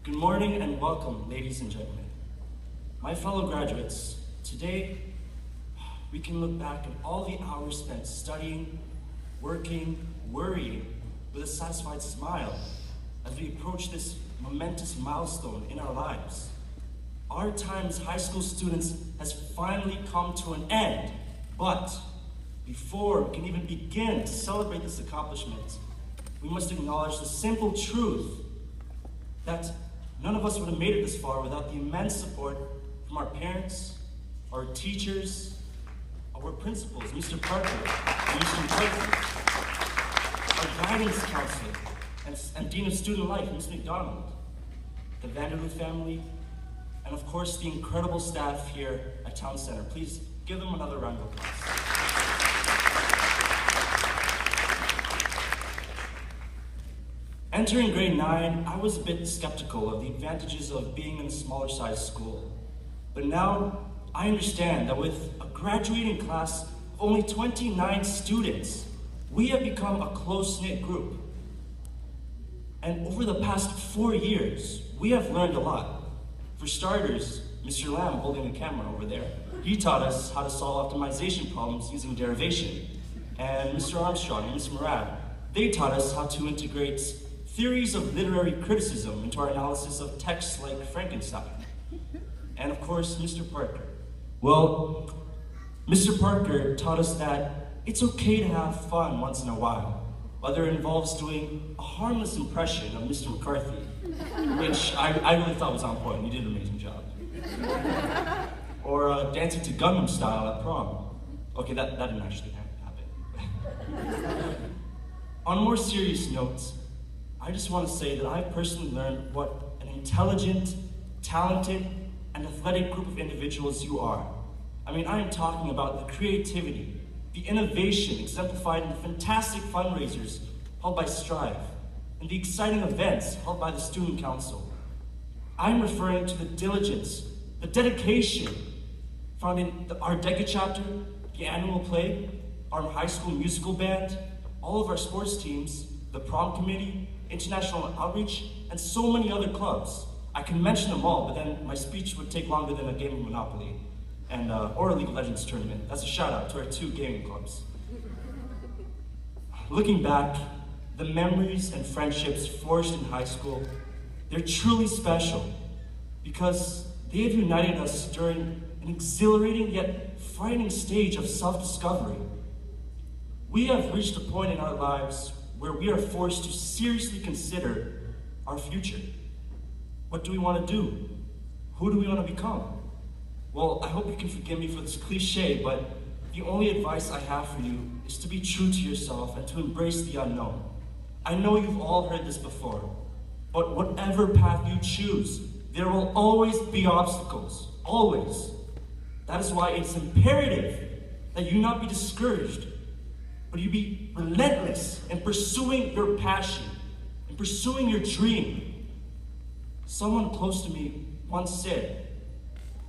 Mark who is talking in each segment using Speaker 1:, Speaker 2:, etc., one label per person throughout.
Speaker 1: Good morning and welcome, ladies and gentlemen. My fellow graduates, today we can look back at all the hours spent studying, working, worrying with a satisfied smile as we approach this momentous milestone in our lives. Our time as high school students has finally come to an end, but before we can even begin to celebrate this accomplishment, we must acknowledge the simple truth that none of us would have made it this far without the immense support from our parents, our teachers, our principals, Mr. Parker, Mr. Parker, our guidance counselor, and Dean of Student Life, Ms. McDonald, the Vanderloo family, and of course the incredible staff here at Town Center. Please give them another round of applause. Entering grade 9, I was a bit skeptical of the advantages of being in a smaller sized school. But now, I understand that with a graduating class of only 29 students, we have become a close-knit group. And over the past 4 years, we have learned a lot. For starters, Mr. Lamb, holding the camera over there, he taught us how to solve optimization problems using derivation. And Mr. Armstrong and Ms. Murad, they taught us how to integrate theories of literary criticism into our analysis of texts like Frankenstein. And of course, Mr. Parker. Well, Mr. Parker taught us that it's okay to have fun once in a while, whether it involves doing a harmless impression of Mr. McCarthy, which I really thought was on point. He did an amazing job. Or dancing to Gangnam Style at prom. Okay, that didn't actually happen. On more serious notes, I just want to say that I've personally learned what an intelligent, talented, and athletic group of individuals you are. I mean, I am talking about the creativity, the innovation exemplified in the fantastic fundraisers held by Strive, and the exciting events held by the Student Council. I'm referring to the diligence, the dedication found in our DECA chapter, the annual play, our high school musical band, all of our sports teams, the prom committee, international outreach, and so many other clubs. I can mention them all, but then my speech would take longer than a game of Monopoly or a League of Legends tournament. That's a shout out to our 2 gaming clubs. Looking back, the memories and friendships forged in high school, they're truly special because they have united us during an exhilarating yet frightening stage of self-discovery. We have reached a point in our lives where we are forced to seriously consider our future. What do we want to do? Who do we want to become? Well, I hope you can forgive me for this cliche, but the only advice I have for you is to be true to yourself and to embrace the unknown. I know you've all heard this before, but whatever path you choose, there will always be obstacles, always. That is why it's imperative that you not be discouraged, but you be relentless in pursuing your passion, in pursuing your dream. Someone close to me once said,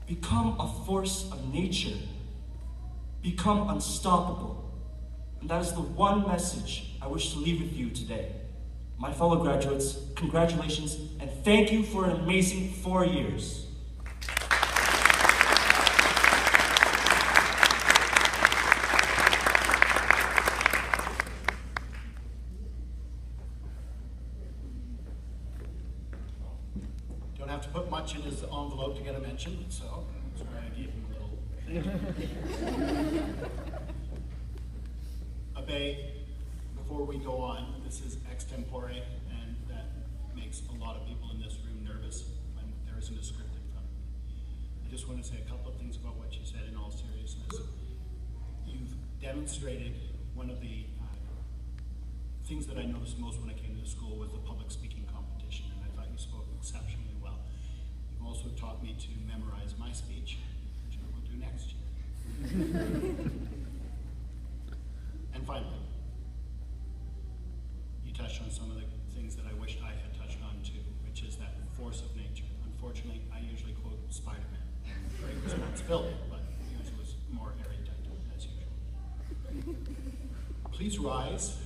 Speaker 1: become a force of nature, become unstoppable. And that is the one message I wish to leave with you today. My fellow graduates, congratulations, and thank you for an amazing 4 years.
Speaker 2: Don't have to put much in his envelope to get a mention, so that's why I gave him a little. Abe, before we go on, this is extempore, and that makes a lot of people in this room nervous when there isn't a script in front of me. I just want to say a couple of things about what you said in all seriousness. You've demonstrated one of the things that I noticed most when I came to school was the public speaking competition, and I thought you spoke exceptionally well. You've also taught me to memorize my speech, which I will do next year. And finally, you touched on some of the things that I wished I had touched on too, which is that force of nature. Unfortunately, I usually quote Spider-Man. Great responsibility, but yours was more erudite, as usual. Please rise.